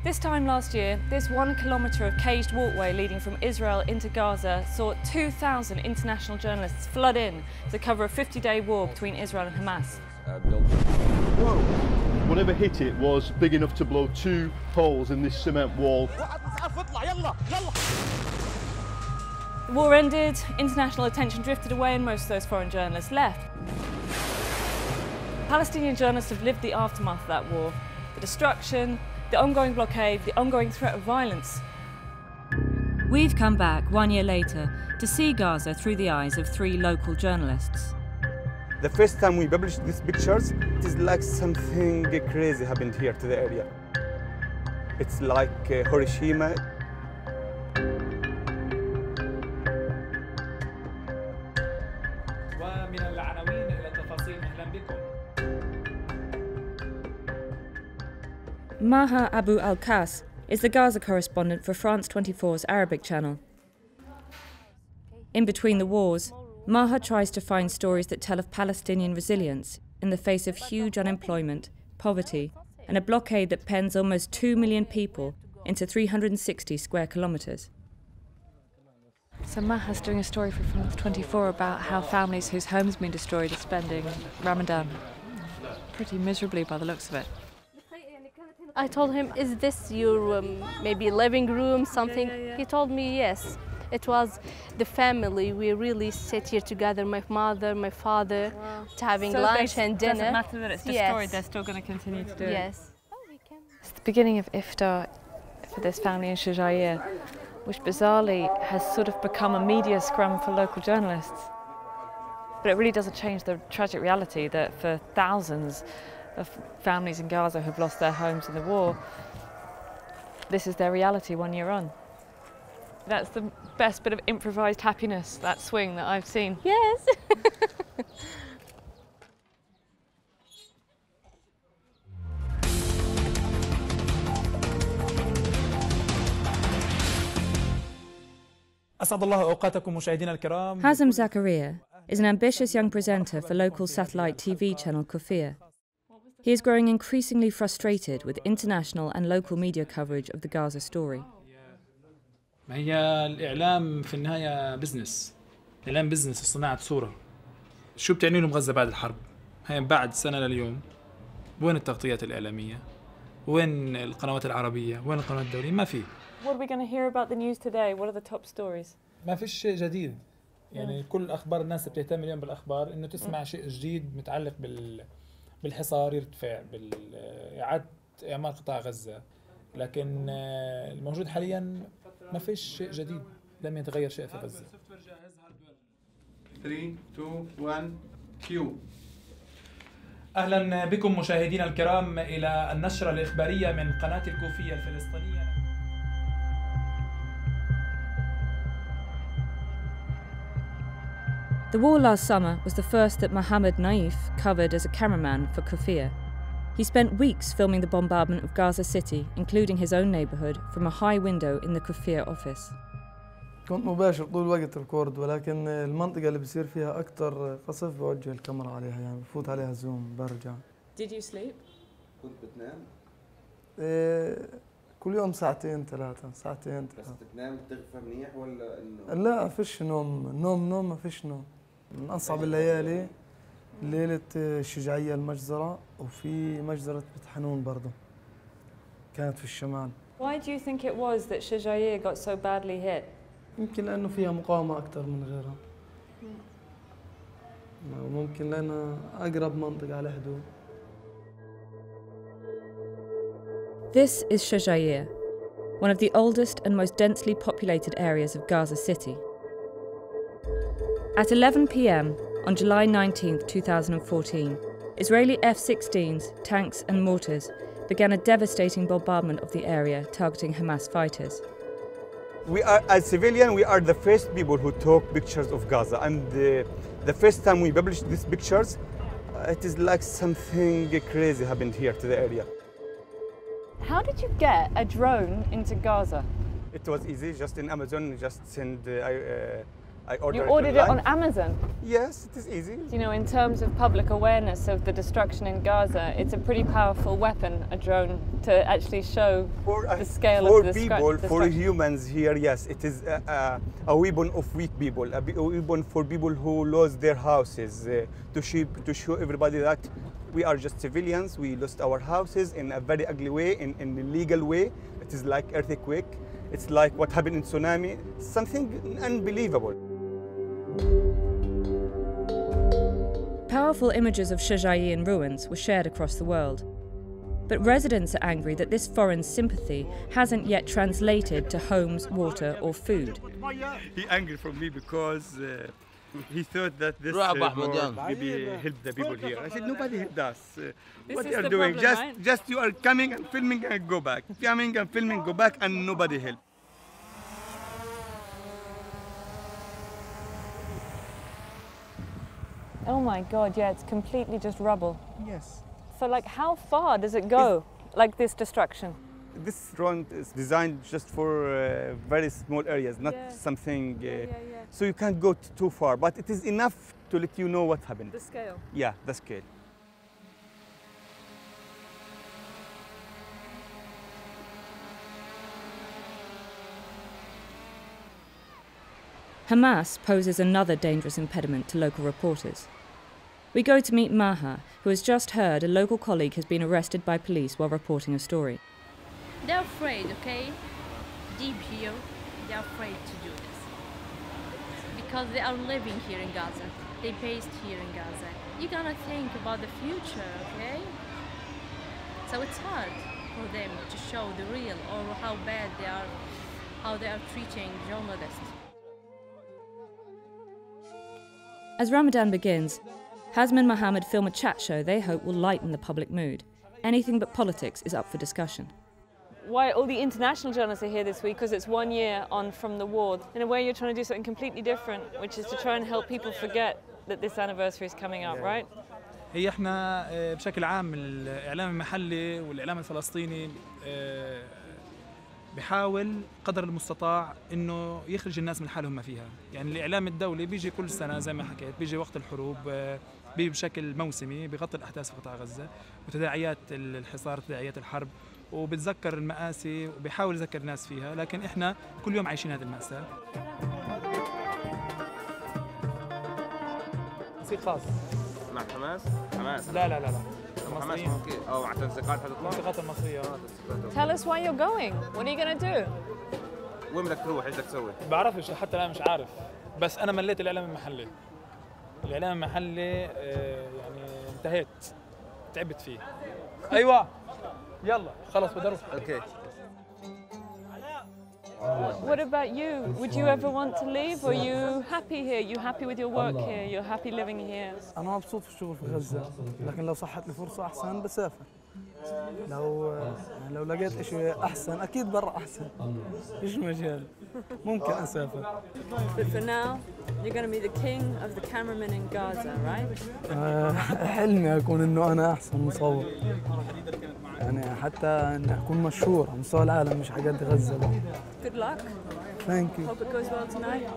This time last year, this 1 kilometre of caged walkway leading from Israel into Gaza saw 2,000 international journalists flood in to cover a 50-day war between Israel and Hamas. Whoa. Whatever hit it was big enough to blow 2 holes in this cement wall. The war ended, international attention drifted away and most of those foreign journalists left. Palestinian journalists have lived the aftermath of that war, the destruction, the ongoing blockade, the ongoing threat of violence. We've come back 1 year later to see Gaza through the eyes of 3 local journalists. The first time we published these pictures, it is like something crazy happened here to the area. It's like Hiroshima. Maha Abu Al-Kas is the Gaza correspondent for France 24's Arabic channel. In between the wars, Maha tries to find stories that tell of Palestinian resilience in the face of huge unemployment, poverty, and a blockade that pens almost 2 million people into 360 square kilometres. So Maha's doing a story for France 24 about how families whose homes have been destroyed are spending Ramadan pretty miserably by the looks of it. I told him, is this your maybe living room, something? Yeah. He told me yes. It was the family. We really sit here together, my mother, my father, having lunch and dinner. It doesn't matter that it's destroyed, they're still going to continue to do it. Yes. It's the beginning of iftar for this family in Shaja'iyya, which bizarrely has sort of become a media scrum for local journalists. But it really doesn't change the tragic reality that for thousands of families in Gaza who've lost their homes in the war, this is their reality 1 year on. That's the best bit of improvised happiness, that swing that I've seen. Yes. Hazem Zakaria is an ambitious young presenter for local satellite TV channel Kufiyya. He is growing increasingly frustrated with international and local media coverage of the Gaza story. هي الإعلام في النهاية بزنس، الإعلام بزنس صناعة صورة. شو بتعني لهم غزة بعد الحرب؟ هي بعد سنة لليوم، وين التغطيات الإعلامية؟ وين القنوات العربية؟ وين القنوات الدولية؟ ما في. What are we going to hear about the news today? What are the top stories? ما فيش شيء جديد. يعني كل أخبار الناس بتهتم اليوم بالأخبار إنه تسمع شيء جديد متعلق بالحصار يرتفع، بالإعادة إعمار قطاع غزة. لكن الموجود حالياً ما فيش شيء جديد، لم يتغير شيء في غزة. 3 2 1 كيو. أهلا بكم مشاهدينا الكرام إلى النشرة الإخبارية من قناة الكوفية الفلسطينية. The war last summer was the first that Mohammed Naif covered as a cameraman for Kufiyya. He spent weeks filming the bombardment of Gaza City, including his own neighbourhood, from a high window in the Kufiyya office. كنت مباشر طول الوقت ريكورد، ولكن المنطقة اللي بصير فيها أكثر قصف بوجه الكاميرا عليها، يعني بفوت عليها زوم برجع. Did you sleep? كنت بتنام؟ كل يوم ساعتين 3 ساعتين 3. بس بتنام بتغفى منيح ولا إنه؟ لا فيش نوم ما فيش نوم. من أصعب الليالي ليلة الشجاعية المجزرة، وفي مجزرة بيت حنون برضه كانت في الشمال. Why do you think it was that Shaja'iyya got so badly hit? يمكن لأنه فيها مقاومة أكثر من غيرها. ممكن لأنها أقرب منطقة على حدود. This is Shaja'iyya, one of the oldest and most densely populated areas of Gaza City. At 11 p.m. on July 19, 2014, Israeli F-16s, tanks and mortars began a devastating bombardment of the area targeting Hamas fighters. We are, as civilians, we are the first people who took pictures of Gaza, and the first time we published these pictures, it is like something crazy happened here to the area. How did you get a drone into Gaza? It was easy, just in Amazon, just send I ordered You ordered it on online. Amazon? Yes, it is easy. You know, in terms of public awareness of the destruction in Gaza, it's a pretty powerful weapon, a drone, to actually show the scale of the destruction. For destruction. humans here, yes, it is a weapon of weak people, a weapon for people who lost their houses, to show everybody that we are just civilians, we lost our houses in a very ugly way, in a legal way. It is like earthquake, it's like what happened in tsunami, something unbelievable. Powerful images of Shajai in ruins were shared across the world. But residents are angry that this foreign sympathy hasn't yet translated to homes, water or food. He angry from me because he thought that this maybe helped the people here. I said, nobody helped us. What you are doing? Just you are coming and filming and go back. Coming and filming, go back, and nobody helped. Oh my God, yeah, it's completely just rubble. Yes. So like how far does it go, like this destruction? This drone is designed just for very small areas, not something, so you can't go too far, but it is enough to let you know what happened. The scale? Yeah, the scale. Hamas poses another dangerous impediment to local reporters. We go to meet Maha, who has just heard a local colleague has been arrested by police while reporting a story. They're afraid, okay? Deep here, they're afraid to do this. Because they are living here in Gaza. They based here in Gaza. You gotta think about the future, okay? So it's hard for them to show the real or how bad they are, how they are treating journalists. As Ramadan begins, Hazm and Mohammed film a chat show they hope will lighten the public mood. Anything but politics is up for discussion. Why all the international journalists are here this week, because it's 1 year on from the war. In a way you're trying to do something completely different, which is to try and help people forget that this anniversary is coming up, right? هي احنا بشكل عام الإعلام المحلي والإعلام الفلسطيني بحاول قدر المستطاع إنه يخرج الناس من حالهم ما فيها. يعني الإعلام الدولي بيجي كل سنة زي ما حكيت، بيجي وقت الحروب، بيجي بشكل موسمي بيغطي الأحداث في قطاع غزة وتداعيات الحصار، تداعيات الحرب، وبتذكر المآسي وبيحاول يذكر الناس فيها، لكن إحنا كل يوم عايشين هذه المأساة. تنسيق خاص مع حماس؟ لا حماس ممكن أو مع تنسيقات حتطلع؟ التنسيقات المصرية. Tell us why you're going. What are you going to do? وين بدك تروح؟ ايش بدك تسوي؟ بعرفش حتى الآن مش عارف، بس أنا مليت الإعلام المحلي. الإعلام المحلي يعني انتهيت، تعبت فيه. أيوة يلا خلص بدي أروح. اوكي. What about you? Would you ever want to leave, or are you happy here? You happy with your work here? You're happy living here? أنا مبسوط في الشغل في غزة، لكن لو صحت لي فرصة أحسن بسافر. لو لقيت شيء أحسن أكيد برا أحسن. إيش مجال؟ ممكن أسافر. But for now, you're going to be the king of the cameramen in Gaza, right? حلمي أكون إنه أنا أحسن مصور. يعني حتى إني أكون مشهور على مستوى العالم مش حاجات غزة بس. Good luck. Thank you. Hope it goes well tonight.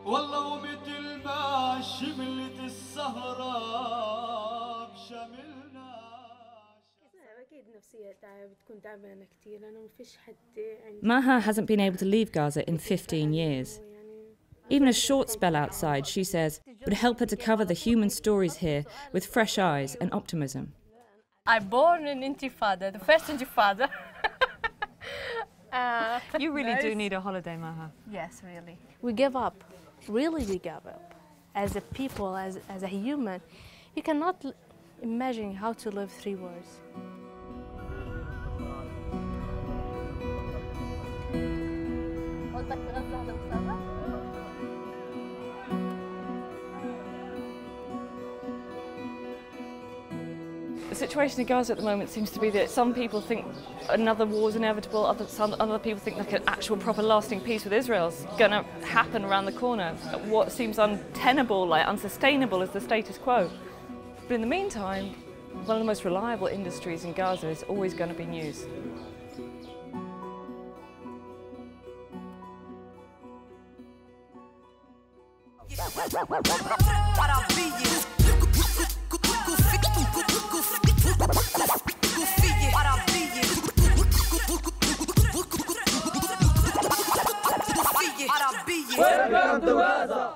والله ومثل ما شملت السهرة بشملنا. أكيد نفسية بتكون تعبانة كتير لأنه ما فيش حد عندي. Maha hasn't been able to leave Gaza in 15 years. Even a short spell outside, she says, would help her to cover the human stories here with fresh eyes and optimism. I'm born in Intifada, the first Intifada. You really do need a holiday, Maha. Yes, really. We give up. Really, we give up. As a people, as a human, you cannot imagine how to live 3 wars. The situation in Gaza at the moment seems to be that some people think another war is inevitable, other people think like an actual proper lasting peace with Israel is going to happen around the corner. What seems untenable, like unsustainable, is the status quo. But in the meantime, one of the most reliable industries in Gaza is always going to be news. Welcome to Gaza!